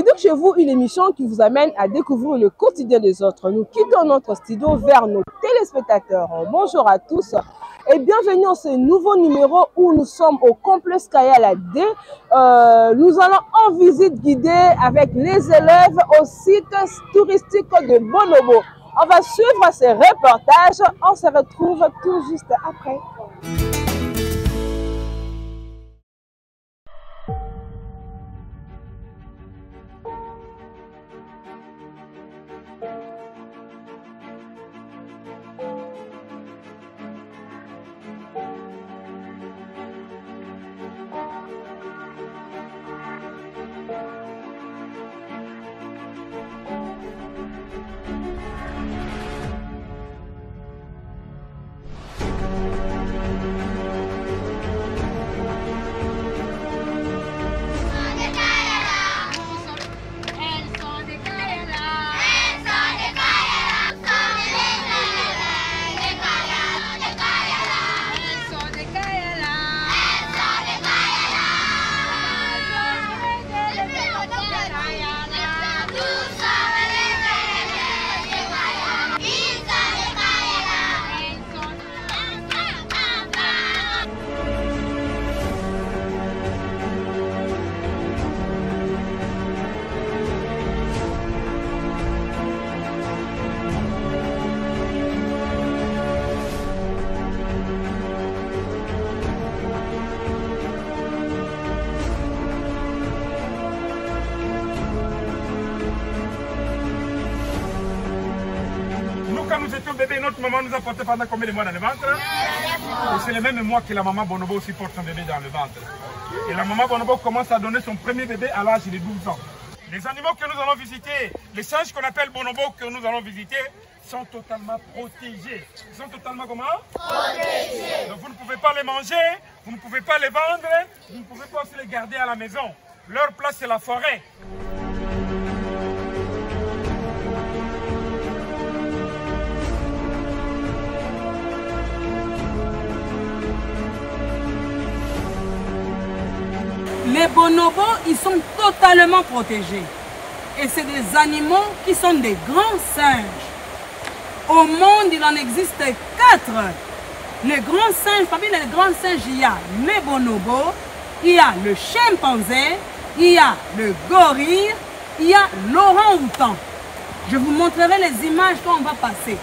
Et donc chez vous, une émission qui vous amène à découvrir le quotidien des autres. Nous quittons notre studio vers nos téléspectateurs. Bonjour à tous et bienvenue dans ce nouveau numéro où nous sommes au complexe Kayala D. Nous allons en visite guidée avec les élèves au site touristique de Bonobo. On va suivre ces reportages. On se retrouve tout juste après. Quand nous étions bébés, notre maman nous a porté pendant combien de mois dans le ventre? Et c'est le même mois que la maman Bonobo aussi porte son bébé dans le ventre. Et la maman Bonobo commence à donner son premier bébé à l'âge de 12 ans. Les animaux que nous allons visiter, les singes qu'on appelle Bonobo que nous allons visiter, sont totalement protégés. Ils sont totalement comment? Protégés. Donc vous ne pouvez pas les manger, vous ne pouvez pas les vendre, vous ne pouvez pas aussi les garder à la maison. Leur place c'est la forêt. Les bonobos, ils sont totalement protégés. Et c'est des animaux qui sont des grands singes. Au monde, il en existe 4. Les grands singes, parmi les grands singes, il y a les bonobos, il y a le chimpanzé, il y a le gorille, il y a l'orang-outan. Je vous montrerai les images quand on va passer.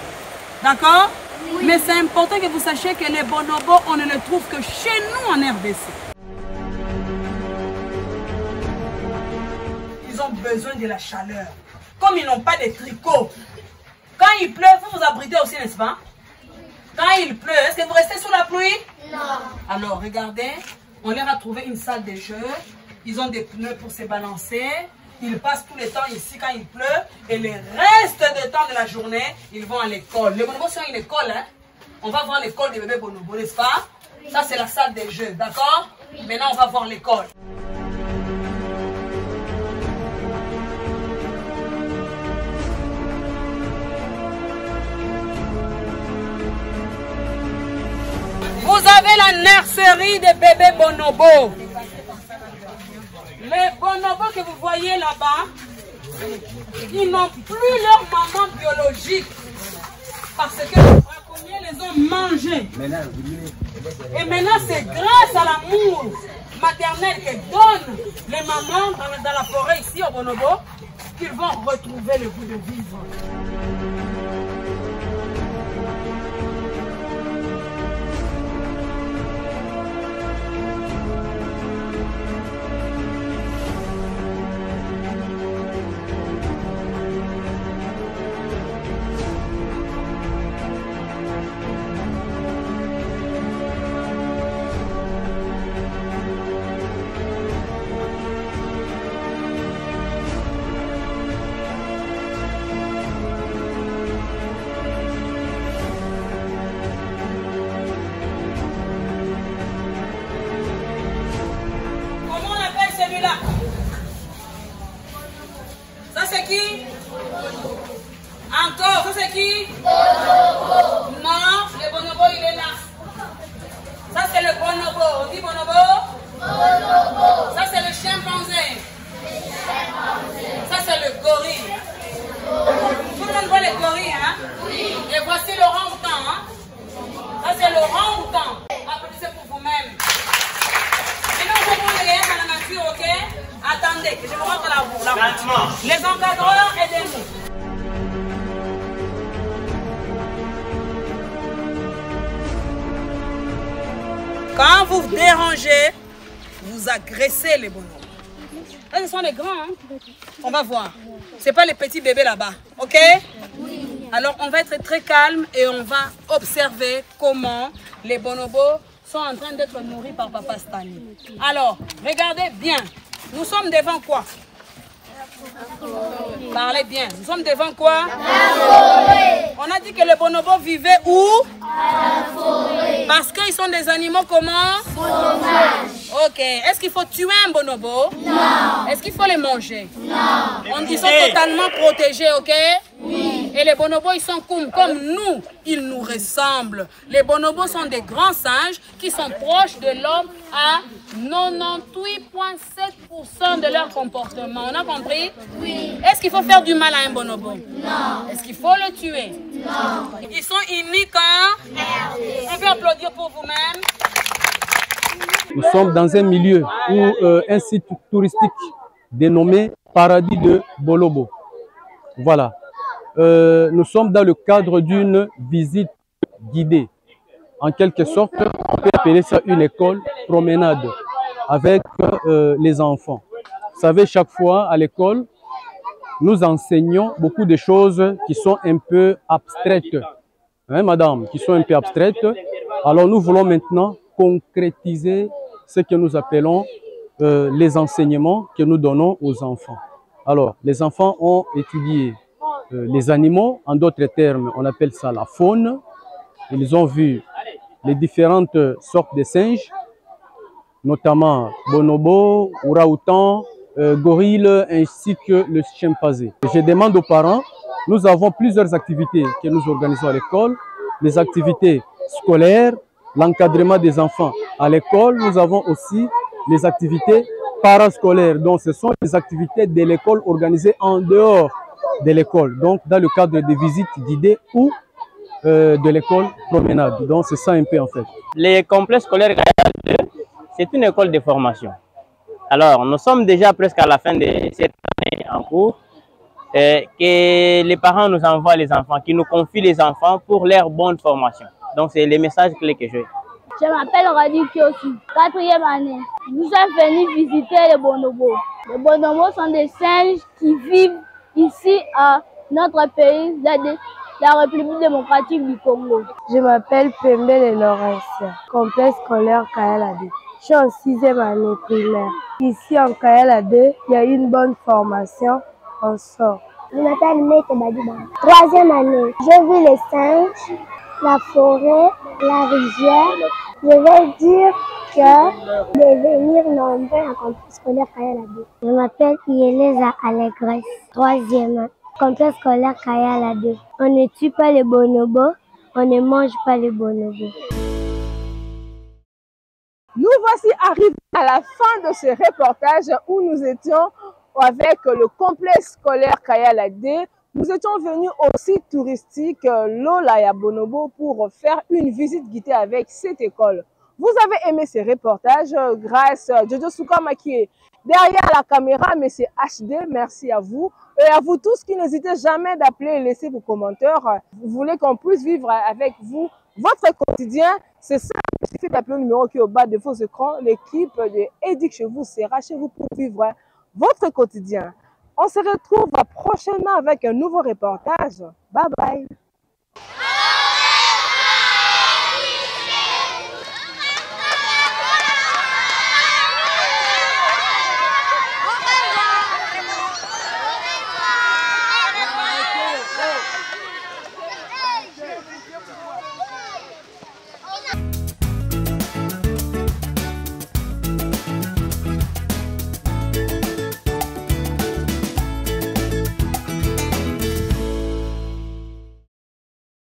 D'accord? Oui. Mais c'est important que vous sachiez que les bonobos, on ne les trouve que chez nous en RDC. Ils ont besoin de la chaleur. Comme ils n'ont pas de tricot. Quand il pleut, vous vous abritez aussi, n'est-ce pas? Quand il pleut, est-ce que vous restez sous la pluie? Non. Alors, regardez, on leur a trouvé une salle de jeu. Ils ont des pneus pour se balancer. Ils passent tout le temps ici quand il pleut. Et le reste du temps de la journée, ils vont à l'école. Les bonobos sont à une école, hein? On va voir l'école des bébés bonobos, n'est-ce pas? Oui. Ça, c'est la salle de jeu, d'accord? Oui. Maintenant, on va voir l'école. Vous avez la nurserie des bébés bonobos. Les bonobos que vous voyez là-bas, ils n'ont plus leur maman biologique. Parce que les braconniers les ont mangés. Et maintenant, c'est grâce à l'amour maternel que donnent les mamans dans la forêt ici au bonobo qu'ils vont retrouver le goût de vivre. Ça c'est qui? Encore, ça c'est qui? Bonobo. Non, le bonobo il est là. Ça c'est le bonobo. On dit bonobo? Bonobo. Ça c'est le chimpanzé. Le chimpanzé. Quand vous dérangez, vous agressez les bonhommes. Là, ce sont les grands. Hein? On va voir. Ce n'est pas les petits bébés là-bas. OK? Oui. Alors, on va être très calme et on va observer comment les bonobos sont en train d'être nourris par Papa Stani. Alors, regardez bien. Nous sommes devant quoi? Parlez bien. Nous sommes devant quoi? On a dit que les bonobos vivaient où? Parce qu'ils sont des animaux comment? Sauvages. Ok. Est-ce qu'il faut tuer un bonobo? Non. Est-ce qu'il faut les manger? Non. Ils sont totalement protégés, ok? Oui. Et les bonobos, ils sont comme nous. Ils nous ressemblent. Les bonobos sont des grands singes qui sont proches de l'homme à 98,7% de leur comportement. On a compris? Oui. Est-ce qu'il faut faire du mal à un bonobo? Non. Est-ce qu'il faut le tuer? Non. Ils sont uniques, hein? On peut applaudir pour vous-même. Nous sommes dans un milieu où un site touristique dénommé Paradis de Bolobo. Voilà. Nous sommes dans le cadre d'une visite guidée. En quelque sorte, on peut appeler ça une école promenade avec les enfants. Vous savez, chaque fois à l'école, nous enseignons beaucoup de choses qui sont un peu abstraites. Hein, madame, qui sont un peu abstraites. Alors nous voulons maintenant concrétiser ce que nous appelons les enseignements que nous donnons aux enfants. Alors, les enfants ont étudié les animaux, en d'autres termes, on appelle ça la faune. Ils ont vu les différentes sortes de singes, notamment bonobo, orang-outan, gorille, ainsi que le chimpanzé. Je demande aux parents, nous avons plusieurs activités que nous organisons à l'école, les activités scolaires, l'encadrement des enfants à l'école. Nous avons aussi les activités parascolaires. Donc, ce sont les activités de l'école organisées en dehors de l'école. Donc, dans le cadre des visites guidées ou de l'école promenade. Donc, c'est ça un peu en fait. Les complexes scolaires, c'est une école de formation. Alors, nous sommes déjà presque à la fin de cette année en cours. Que les parents nous envoient les enfants, qui nous confient les enfants pour leur bonne formation. Donc, c'est les messages clés que j'ai. Je m'appelle Radi Kiosi, 4e année. Nous sommes venus visiter les bonobos. Les bonobos sont des singes qui vivent ici à notre pays, la République démocratique du Congo. Je m'appelle Pembele Laurence, complexe scolaire Kayala 2. Je suis en 6e année primaire. Ici en Kayala 2, il y a une bonne formation. On sort. Je m'appelle Mete Badiba, 3e année. J'ai vu les singes, la forêt, la rivière. Je vais dire que de venir nombreux en complexe scolaire Kayala 2. Je m'appelle Yeleza Allegresse, 3e. Complexe scolaire Kayala 2. On ne tue pas les bonobos, on ne mange pas les bonobos. Nous voici arrivés à la fin de ce reportage où nous étions avec le complexe scolaire Kayala 2. Nous étions venus au site touristique Lolaya Bonobo pour faire une visite guidée avec cette école. Vous avez aimé ce reportage grâce à Jojo Soukama qui est derrière la caméra, mais c'est HD. Merci à vous. Et à vous tous qui n'hésitez jamais d'appeler et laisser vos commentaires. Vous voulez qu'on puisse vivre avec vous votre quotidien. C'est ça. Il suffit d'appeler le numéro qui est au bas de vos écrans. L'équipe de Édic chez vous sera chez vous pour vivre votre quotidien. On se retrouve prochainement avec un nouveau reportage. Bye bye.